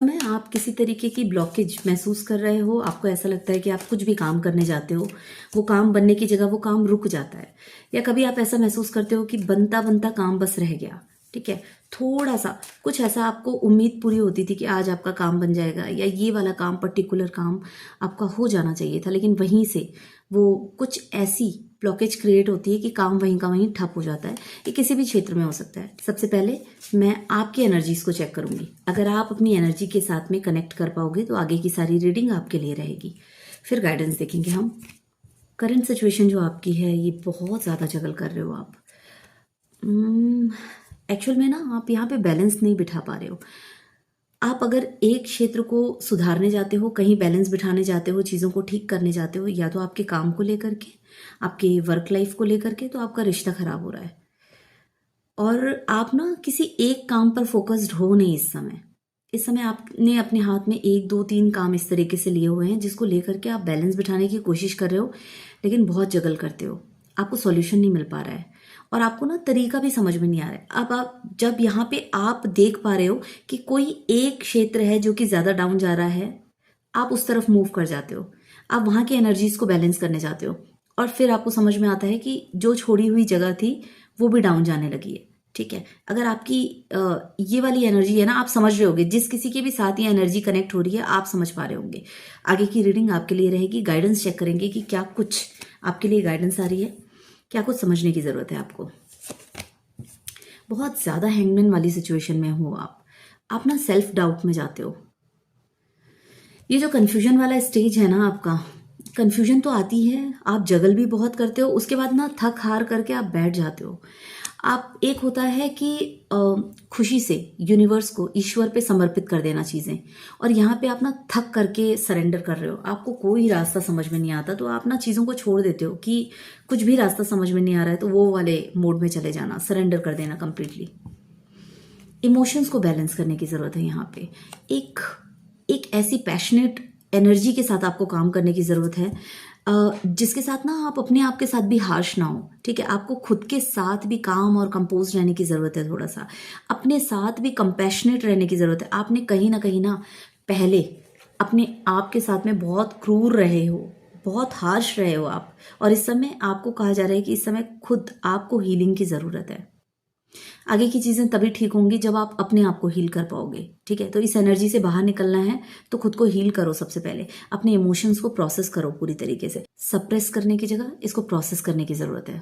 में आप किसी तरीके की ब्लॉकेज महसूस कर रहे हो, आपको ऐसा लगता है कि आप कुछ भी काम करने जाते हो, वो काम बनने की जगह वो काम रुक जाता है, या कभी आप ऐसा महसूस करते हो कि बनता बनता काम बस रह गया। ठीक है, थोड़ा सा कुछ ऐसा आपको उम्मीद पूरी होती थी कि आज आपका काम बन जाएगा, या ये वाला काम, पर्टिकुलर काम आपका हो जाना चाहिए था, लेकिन वहीं से वो कुछ ऐसी ब्लॉकेज क्रिएट होती है कि काम वहीं का वहीं ठप हो जाता है। ये किसी भी क्षेत्र में हो सकता है। सबसे पहले मैं आपकी एनर्जीज को चेक करूंगी। अगर आप अपनी एनर्जी के साथ में कनेक्ट कर पाओगे तो आगे की सारी रीडिंग आपके लिए रहेगी। फिर गाइडेंस देखेंगे हम। करंट सिचुएशन जो आपकी है, ये बहुत ज़्यादा जगल कर रहे हो आप। एक्चुअल में ना आप यहाँ पे बैलेंस नहीं बिठा पा रहे हो। आप अगर एक क्षेत्र को सुधारने जाते हो, कहीं बैलेंस बिठाने जाते हो, चीज़ों को ठीक करने जाते हो, या तो आपके काम को लेकर के, आपके वर्क लाइफ को लेकर के, तो आपका रिश्ता खराब हो रहा है। और आप ना किसी एक काम पर फोकस्ड हो नहीं इस समय। इस समय आपने अपने हाथ में एक दो तीन काम इस तरीके से लिए हुए हैं जिसको लेकर के आप बैलेंस बिठाने की कोशिश कर रहे हो, लेकिन बहुत जगल करते हो। आपको सॉल्यूशन नहीं मिल पा रहा है और आपको ना तरीका भी समझ में नहीं आ रहा है। अब आप जब यहाँ पे आप देख पा रहे हो कि कोई एक क्षेत्र है जो कि ज़्यादा डाउन जा रहा है, आप उस तरफ मूव कर जाते हो। आप वहाँ की एनर्जीज को बैलेंस करने जाते हो और फिर आपको समझ में आता है कि जो छोड़ी हुई जगह थी वो भी डाउन जाने लगी है। ठीक है, अगर आपकी ये वाली एनर्जी है ना, आप समझ रहे होगे, जिस किसी के भी साथ ये एनर्जी कनेक्ट हो रही है आप समझ पा रहे होंगे। आगे की रीडिंग आपके लिए रहेगी। गाइडेंस चेक करेंगे कि क्या कुछ आपके लिए गाइडेंस आ रही है, क्या कुछ समझने की ज़रूरत है आपको। बहुत ज़्यादा हैंगमैन वाली सिचुएशन में हो आप ना सेल्फ डाउट में जाते हो। ये जो कन्फ्यूजन वाला स्टेज है ना आपका, कन्फ्यूजन तो आती है, आप जगल भी बहुत करते हो, उसके बाद ना थक हार करके आप बैठ जाते हो। आप एक होता है कि खुशी से यूनिवर्स को, ईश्वर पे समर्पित कर देना चीज़ें, और यहाँ पे आप ना थक करके सरेंडर कर रहे हो। आपको कोई रास्ता समझ में नहीं आता तो आप ना चीज़ों को छोड़ देते हो कि कुछ भी रास्ता समझ में नहीं आ रहा है तो वो वाले मोड में चले जाना, सरेंडर कर देना कंप्लीटली। इमोशंस को बैलेंस करने की ज़रूरत है यहाँ पे। एक एक ऐसी पैशनेट एनर्जी के साथ आपको काम करने की ज़रूरत है जिसके साथ ना आप अपने आप के साथ भी हार्श ना हो। ठीक है, आपको खुद के साथ भी काम और कंपोज रहने की ज़रूरत है, थोड़ा सा अपने साथ भी कंपैशनेट रहने की ज़रूरत है। आपने कहीं ना पहले अपने आप के साथ में बहुत क्रूर रहे हो, बहुत हार्श रहे हो आप, और इस समय आपको कहा जा रहा है कि इस समय खुद आपको हीलिंग की ज़रूरत है। आगे की चीज़ें तभी ठीक होंगी जब आप अपने आप को हील कर पाओगे। ठीक है, तो इस एनर्जी से बाहर निकलना है तो खुद को हील करो। सबसे पहले अपने इमोशंस को प्रोसेस करो पूरी तरीके से। सप्रेस करने की जगह इसको प्रोसेस करने की ज़रूरत है।